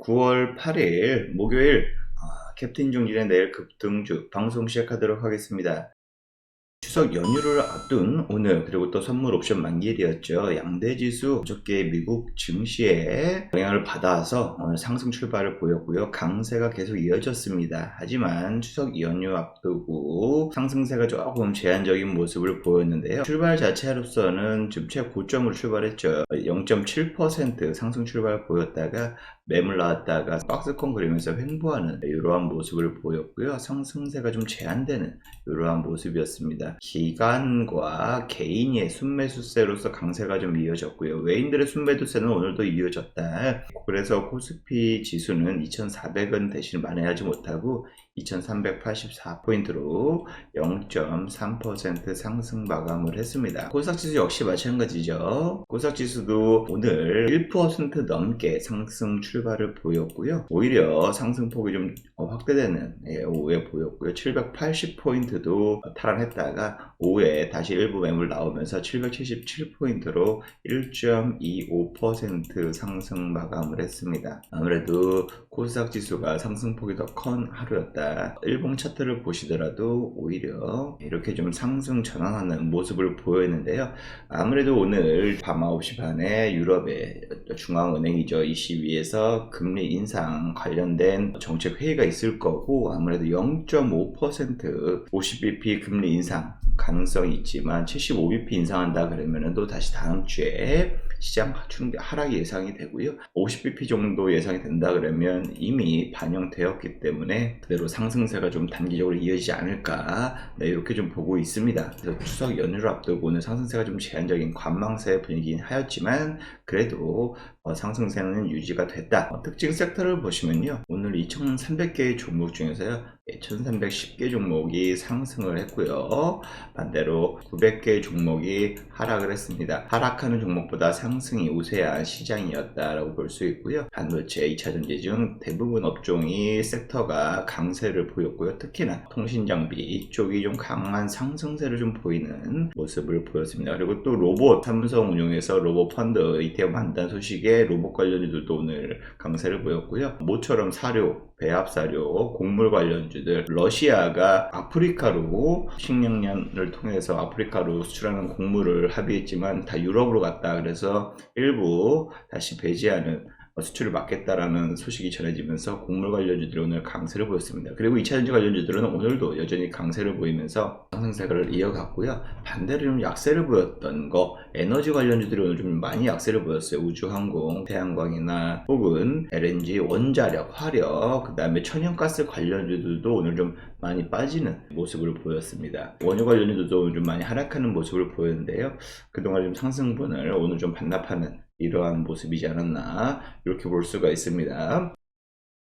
9월 8일 목요일 캡틴 종진의 내일 급등주 방송 시작하도록 하겠습니다. 추석 연휴를 앞둔 오늘, 그리고 또 선물 옵션 만기일이었죠. 양대지수 어저께 미국 증시에 영향을 받아서 오늘 상승 출발을 보였고요. 강세가 계속 이어졌습니다. 하지만 추석 연휴 앞두고 상승세가 조금 제한적인 모습을 보였는데요. 출발 자체로서는 지금 최고점으로 출발했죠. 0.7% 상승 출발 보였다가 매물 나왔다가 박스권 그리면서 횡보하는 이러한 모습을 보였고요. 상승세가 좀 제한되는 이러한 모습이었습니다. 기관과 개인의 순매수세로서 강세가 좀 이어졌고요. 외인들의 순매도세는 오늘도 이어졌다. 그래서 코스피 지수는 2,400원 대신 만회하지 못하고 2,384포인트로 0.3% 상승 마감을 했습니다. 코스닥지수 역시 마찬가지죠. 코스닥지수도 오늘 1% 넘게 상승 출발을 보였고요. 오히려 상승폭이 좀 확대되는 오후에 보였고요. 780포인트도 탈환했다가 오후에 다시 일부 매물 나오면서 777포인트로 1.25% 상승 마감을 했습니다. 아무래도 코스닥지수가 상승폭이 더 큰 하루였다. 일봉 차트를 보시더라도 오히려 이렇게 좀 상승 전환하는 모습을 보였는데요. 아무래도 오늘 밤 9시 반에 유럽의 중앙은행이죠. ECB에서 금리 인상 관련된 정책 회의가 있을 거고, 아무래도 0.5% 50bp 금리 인상 가능성이 있지만 75bp 인상한다 그러면은 또 다시 다음 주에 시장 하락이 예상이 되고요. 50bp 정도 예상이 된다 그러면 이미 반영되었기 때문에 그대로 상승세가 좀 단기적으로 이어지지 않을까, 이렇게 좀 보고 있습니다. 그래서 추석 연휴를 앞두고 오늘 상승세가 좀 제한적인 관망세 분위기긴 하였지만 그래도 상승세는 유지가 됐다. 특징 섹터를 보시면요, 오늘 2,300개의 종목 중에서요 1,310개 종목이 상승을 했고요. 반대로 900개 종목이 하락을 했습니다. 하락하는 종목보다 상승이 우세한 시장이었다라고 볼 수 있고요. 반도체, 2차전지 중 대부분 업종이 섹터가 강세를 보였고요. 특히나 통신장비 이쪽이 좀 강한 상승세를 좀 보이는 모습을 보였습니다. 그리고 또 로봇, 삼성 운용에서 로봇 펀드 ETF 한다는 소식에 로봇 관련주들도 오늘 강세를 보였고요. 모처럼 사료, 배합사료, 곡물 관련주들, 러시아가 아프리카로 식량난을 통해서 아프리카로 수출하는 곡물을 합의했지만 다 유럽으로 갔다. 그래서 일부 다시 배제하는 수출을 막겠다라는 소식이 전해지면서 곡물 관련주들이 오늘 강세를 보였습니다. 그리고 2차전지 관련주들은 오늘도 여전히 강세를 보이면서 상승세를 이어갔고요. 반대로 좀 약세를 보였던 거, 에너지 관련주들이 오늘 좀 많이 약세를 보였어요. 우주항공, 태양광이나 혹은 LNG, 원자력, 화력, 그 다음에 천연가스 관련주들도 오늘 좀 많이 빠지는 모습을 보였습니다. 원유 관련주들도 오늘 좀 많이 하락하는 모습을 보였는데요. 그동안 좀 상승분을 오늘 좀 반납하는 이러한 모습이지 않았나, 이렇게 볼 수가 있습니다.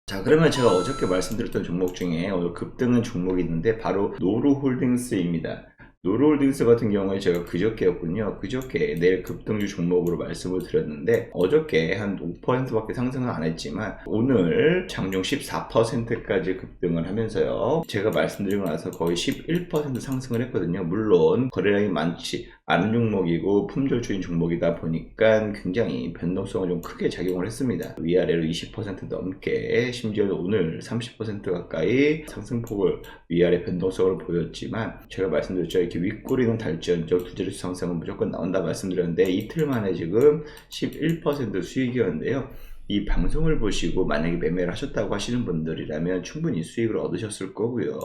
자, 그러면 제가 어저께 말씀드렸던 종목 중에 오늘 급등한 종목이 있는데 바로 노루홀딩스입니다. 노루홀딩스 같은 경우에 제가 그저께였군요. 그저께 내일 급등주 종목으로 말씀을 드렸는데 어저께 한 5%밖에 상승은 안 했지만 오늘 장중 14%까지 급등을 하면서요, 제가 말씀드리고 나서 거의 11% 상승을 했거든요. 물론 거래량이 많지 않은 종목이고 품절주인 종목이다 보니까 굉장히 변동성을 좀 크게 작용을 했습니다. 위아래로 20% 넘게, 심지어 오늘 30% 가까이 상승폭을 위아래 변동성을 보였지만 제가 말씀드렸죠. 이렇게 윗꼬리는 달지언정 두 자릿수 상승은 무조건 나온다 말씀드렸는데 이틀 만에 지금 11% 수익이었는데요. 이 방송을 보시고 만약에 매매를 하셨다고 하시는 분들이라면 충분히 수익을 얻으셨을 거고요.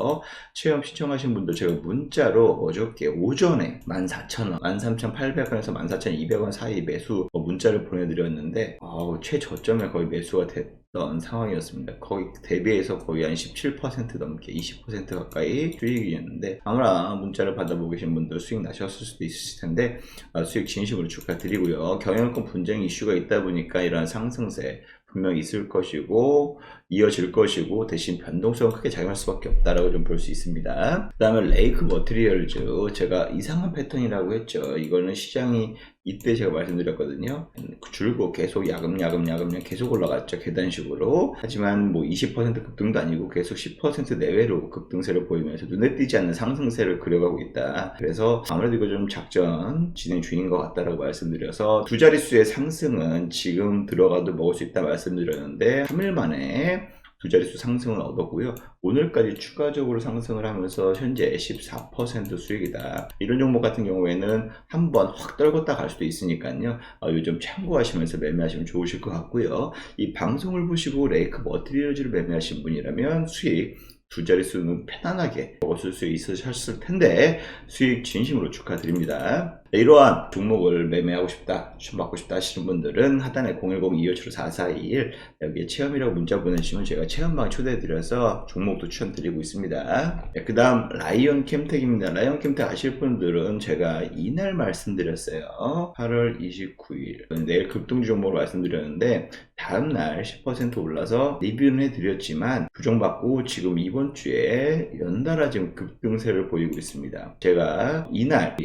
체험 신청하신 분들 제가 문자로 어저께 오전에 14,000원, 13,800원에서 14,200원 사이 매수 문자를 보내드렸는데 최저점에 거의 매수가 됐던 상황이었습니다. 거의 대비해서 거의 한 17% 넘게 20% 가까이 수익이었는데 아무나 문자를 받아보고 계신 분들 수익 나셨을 수도 있으실 텐데 수익 진심으로 축하드리고요. 경영권 분쟁 이슈가 있다 보니까 이러한 상승세 분명히 있을 것이고 이어질 것이고 대신 변동성은 크게 작용할 수밖에 없다라고 좀 볼 수 있습니다. 그 다음에 레이크 머티리얼즈, 제가 이상한 패턴이라고 했죠. 이거는 시장이 이때 제가 말씀드렸거든요. 줄고 계속 야금야금 계속 올라갔죠. 계단식으로. 하지만 뭐 20% 급등도 아니고 계속 10% 내외로 급등세를 보이면서 눈에 띄지 않는 상승세를 그려가고 있다. 그래서 아무래도 이거 좀 작전 진행 중인 것 같다라고 말씀드려서 두 자릿수의 상승은 지금 들어가도 먹을 수 있다 말씀드렸는데 3일 만에 두 자릿수 상승을 얻었고요. 오늘까지 추가적으로 상승을 하면서 현재 14% 수익이다. 이런 종목 같은 경우에는 한번 확 떨궜다 갈 수도 있으니까요. 요즘 참고하시면서 매매하시면 좋으실 것 같고요. 이 방송을 보시고 레이크 머티리얼즈를 매매하신 분이라면 수익 두 자릿수는 편안하게 먹었을 수 있으셨을 텐데 수익 진심으로 축하드립니다. 이러한 종목을 매매하고 싶다, 추천받고 싶다 하시는 분들은 하단에 010-257-4421 여기에 체험이라고 문자 보내주시면 제가 체험방 초대해드려서 종목도 추천드리고 있습니다. 그 다음 라이언 캠텍입니다. 라이언 캠텍 아실 분들은 제가 이날 말씀드렸어요. 8월 29일 내일 급등주 종목을 말씀드렸는데 다음날 10% 올라서 리뷰는 해드렸지만 부정받고 지금 이번 주에 연달아 지금 급등세를 보이고 있습니다. 제가 이날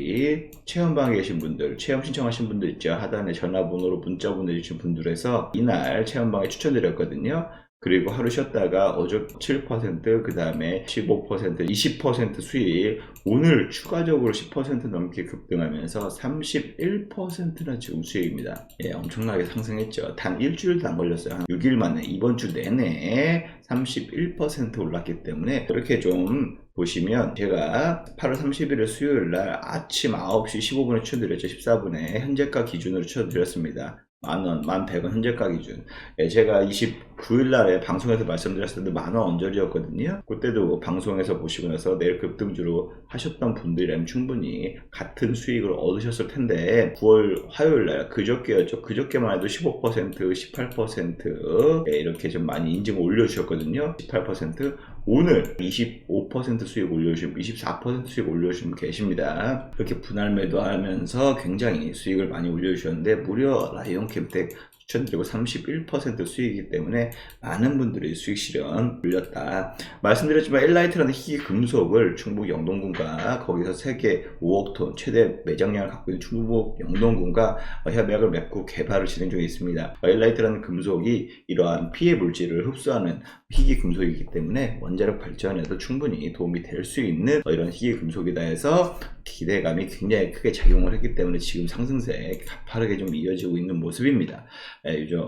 체험방에 계신 분들, 체험 신청하신 분들 있죠. 하단에 전화번호로 문자 보내주신 분들에서 이날 체험방에 추천드렸거든요. 그리고 하루 쉬었다가 어제 7%, 그 다음에 15%, 20% 수익, 오늘 추가적으로 10% 넘게 급등하면서 31%나 지금 수익입니다. 예, 엄청나게 상승했죠. 단 일주일도 안 걸렸어요. 한 6일 만에 이번 주 내내 31% 올랐기 때문에 이렇게 좀 보시면 제가 8월 30일 수요일 날 아침 9시 15분에 추천드렸죠. 14분에 현재가 기준으로 추천드렸습니다. 만원, 11,100원 현재가 기준. 예, 제가 29일 날에 방송에서 말씀드렸을 때 만원 언저리였거든요. 그때도 방송에서 보시고 나서 내일 급등주로 하셨던 분들이라면 충분히 같은 수익을 얻으셨을 텐데 9월 화요일 날 그저께였죠. 그저께만 해도 15%, 18% 예, 이렇게 좀 많이 인증을 올려주셨거든요. 18%. 오늘 25% 수익 올려주신 24% 수익 올려주신 분 계십니다. 이렇게 분할 매도하면서 굉장히 수익을 많이 올려주셨는데 무려 라이온 캠텍 추천드리고 31% 수익이기 때문에 많은 분들이 수익 실현 올렸다. 말씀드렸지만 엘라이트라는 희귀 금속을 충북 영동군과 거기서 세계 5억 톤 최대 매장량을 갖고 있는 충북 영동군과 협약을 맺고 개발을 진행 중에 있습니다. 엘라이트라는 금속이 이러한 피해 물질을 흡수하는 희귀 금속이기 때문에 원자력 발전에도 충분히 도움이 될 수 있는 이런 희귀 금속이다 해서 기대감이 굉장히 크게 작용을 했기 때문에 지금 상승세 가파르게 좀 이어지고 있는 모습입니다. 요즘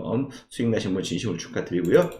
수익 나신 분 진심으로 축하드리고요.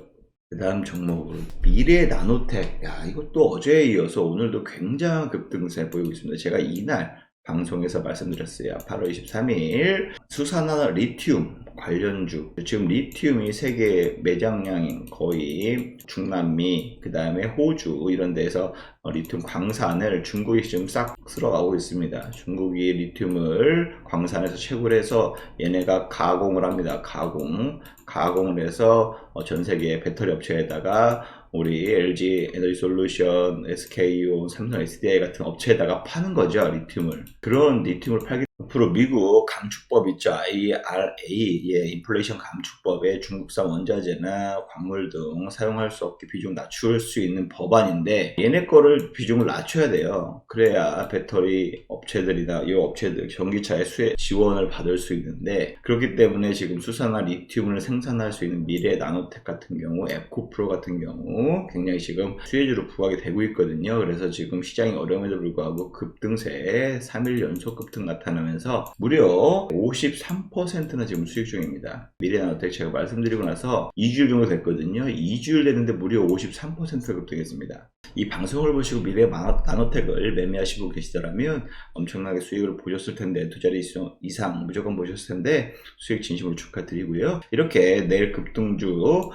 그 다음 종목으로 미래 나노텍. 야, 이것도 어제에 이어서 오늘도 굉장한 급등세 보이고 있습니다. 제가 이날 방송에서 말씀드렸어요. 8월 23일 수산화 리튬 관련주. 지금 리튬이 세계 매장량인 거의 중남미, 그 다음에 호주 이런 데서 리튬 광산을 중국이 지금 싹 쓸어가고 있습니다. 중국이 리튬을 광산에서 채굴 해서 얘네가 가공을 합니다. 가공을 해서 전 세계 배터리 업체에다가 우리 LG 에너지 솔루션, SK온, 삼성 SDI 같은 업체에다가 파는 거죠. 리튬을. 그런 리튬을 팔기 앞으로 미국 감축법 있죠. IRA, 예, 인플레이션 감축법에 중국산 원자재나 광물 등 사용할 수 없게 비중 낮출 수 있는 법안인데 얘네 거를 비중을 낮춰야 돼요. 그래야 배터리 업체들이나 이 업체들 전기차의 수혜 지원을 받을 수 있는데 그렇기 때문에 지금 수산화 리튬을 생산할 수 있는 미래 나노텍 같은 경우, 에코프로 같은 경우 굉장히 지금 수혜주로 부각이 되고 있거든요. 그래서 지금 시장이 어려움에도 불구하고 급등세 3일 연속 급등 나타나면서 무려 53%나 지금 수익 중입니다. 미래나노텍 제가 말씀드리고 나서 2주일 정도 됐거든요. 2주일 됐는데 무려 53% 급등했습니다. 이 방송을 보시고 미래 나노텍을 매매하시고 계시더라면 엄청나게 수익을 보셨을 텐데 두 자리 이상 무조건 보셨을 텐데 수익 진심으로 축하드리고요. 이렇게 내일 급등주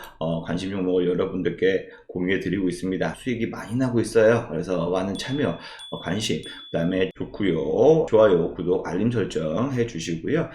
관심 종목을 여러분들께 공유해 드리고 있습니다. 수익이 많이 나고 있어요. 그래서 많은 참여, 관심, 그 다음에 좋고요. 좋아요, 구독, 알림 설정 해 주시고요.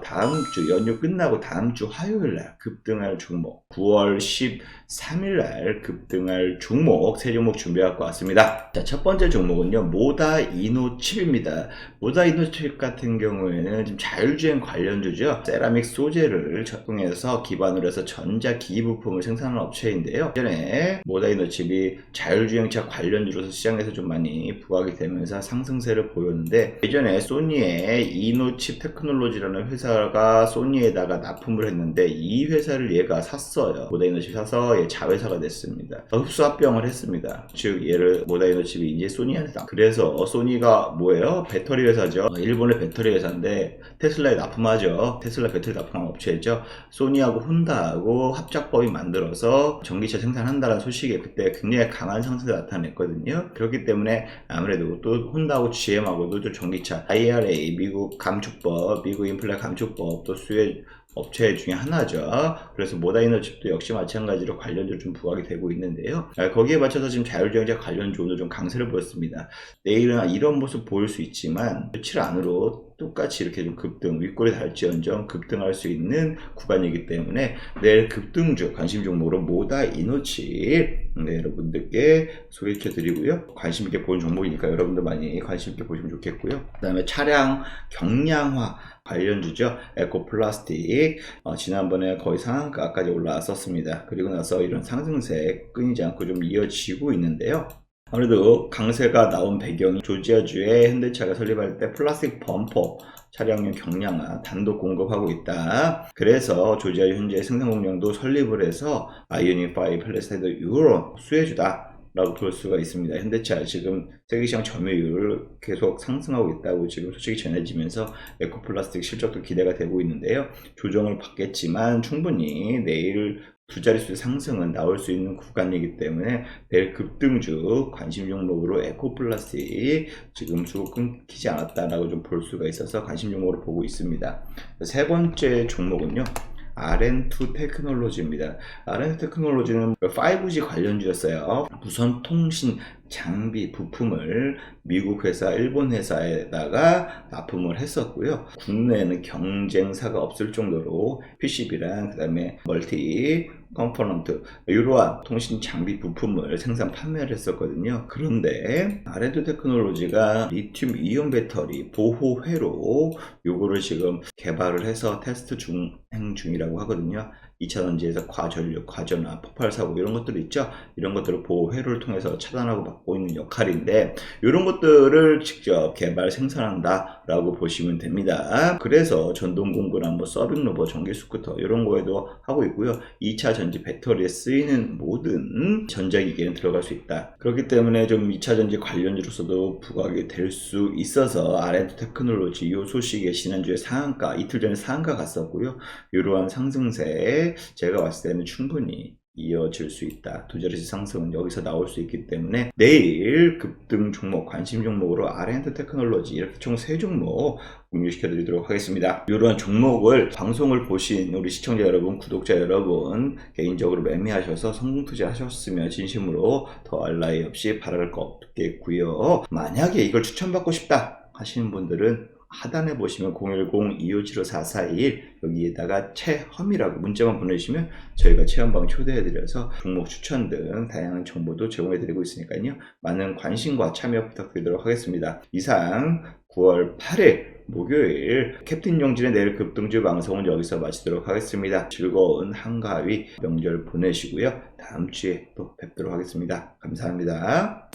다음 주 연휴 끝나고 다음 주 화요일 날 급등할 종목, 9월 13일 날 급등할 종목 세 종목 준비해갖고 왔습니다. 자, 첫 번째 종목은요, 모다이노칩입니다. 모다이노칩 같은 경우에는 지금 자율주행 관련주죠. 세라믹 소재를 적용해서 기반으로 해서 전자기기 부품을 생산하는 업체인데요. 예전에 모다이노칩이 자율주행차 관련주로서 시장에서 좀 많이 부각이 되면서 상승세를 보였는데, 예전에 소니의 이노칩 테크놀로지라는 회사가 소니에다가 납품을 했는데 이 회사를 얘가 샀어요. 모다이노칩 사서 얘 자회사가 됐습니다. 흡수 합병을 했습니다. 즉 얘를 모다이노칩이 이제 소니한테 그래서 소니가 뭐예요? 배터리 회사죠. 일본의 배터리 회사인데 테슬라에 납품하죠. 테슬라 배터리 납품한 업체죠. 소니하고 혼다하고 합작법인 만들어서 전기차 생산한다는 소식에 그때 굉장히 강한 상승을 나타냈거든요. 그렇기 때문에 아무래도 또 혼다하고 GM하고도 또 전기차 IRA 미국 감축법, 미국 인플레 감축법 또 수혜 업체 중에 하나죠. 그래서 모다이노칩도 역시 마찬가지로 관련주로 좀 부각이 되고 있는데요. 거기에 맞춰서 지금 자율주행차 관련주도 좀 강세를 보였습니다. 내일은 이런 모습 보일 수 있지만 며칠 안으로 똑같이 이렇게 좀 급등, 윗골이 닳지언정 급등할 수 있는 구간이기 때문에 내일 급등주 관심 종목으로 모다이노칩 여러분들께 소개시켜 드리고요. 관심 있게 보는 종목이니까 여러분들 많이 관심 있게 보시면 좋겠고요. 그 다음에 차량 경량화 관련주죠. 에코플라스틱 지난번에 거의 상한가까지 올라왔었습니다. 그리고 나서 이런 상승세 끊이지 않고 좀 이어지고 있는데요. 아무래도 강세가 나온 배경이 조지아주의 현대차가 설립할 때 플라스틱 범퍼 차량용 경량화 단독 공급하고 있다. 그래서 조지아 현재 생산 공장도 설립을 해서 아이오닉 5 플래시드 유로 수혜주다 라고 볼 수가 있습니다. 현대차 지금 세계시장 점유율 계속 상승하고 있다고 지금 소식이 전해지면서 에코플라스틱 실적도 기대가 되고 있는데요. 조정을 받겠지만 충분히 내일 두 자릿수 상승은 나올 수 있는 구간이기 때문에 내일 급등주 관심 종목으로 에코플라스틱 지금 수급 끊기지 않았다라고 좀 볼 수가 있어서 관심 종목으로 보고 있습니다. 세 번째 종목은요, RN2 테크놀로지입니다. RN2 테크놀로지는 5G 관련주였어요. 무선 통신 장비 부품을 미국 회사, 일본 회사에다가 납품을 했었고요. 국내에는 경쟁사가 없을 정도로 PCB랑 그 다음에 멀티 컴포넌트 이러한 통신 장비 부품을 생산 판매를 했었거든요. 그런데 RN2 테크놀로지가 리튬 이온 배터리 보호회로 요거를 지금 개발을 해서 테스트 진행 중이라고 하거든요. 2차전지에서 과전력, 과전화, 폭발사고 이런 것들이 있죠. 이런 것들을 보호회로를 통해서 차단하고 막고 있는 역할인데 이런 것들을 직접 개발 생산한다 라고 보시면 됩니다. 그래서 전동공구나 뭐 서빙로버, 전기스쿠터 이런 거에도 하고 있고요. 2차전지 배터리에 쓰이는 모든 전자기기에는 들어갈 수 있다. 그렇기 때문에 좀 2차전지 관련주로서도 부각이 될 수 있어서 RN2 테크놀로지 이 소식에 지난주에 상한가, 이틀 전에 상한가 갔었고요. 이러한 상승세에 제가 봤을 때는 충분히 이어질 수 있다. 두 자릿수 상승은 여기서 나올 수 있기 때문에 내일 급등 종목, 관심 종목으로 RN2 테크놀로지 이렇게 총 3종목 공유시켜 드리도록 하겠습니다. 이러한 종목을 방송을 보신 우리 시청자 여러분, 구독자 여러분 개인적으로 매매하셔서 성공 투자하셨으면 진심으로 더할 나위 없이 바랄 거 없겠고요. 만약에 이걸 추천받고 싶다 하시는 분들은 하단에 보시면 010-2575-4421 여기에다가 체험이라고 문자만 보내주시면 저희가 체험방 초대해드려서 종목 추천 등 다양한 정보도 제공해드리고 있으니까요. 많은 관심과 참여 부탁드리도록 하겠습니다. 이상 9월 8일 목요일 캡틴 용진의 내일 급등주 방송은 여기서 마치도록 하겠습니다. 즐거운 한가위 명절 보내시고요. 다음 주에 또 뵙도록 하겠습니다. 감사합니다.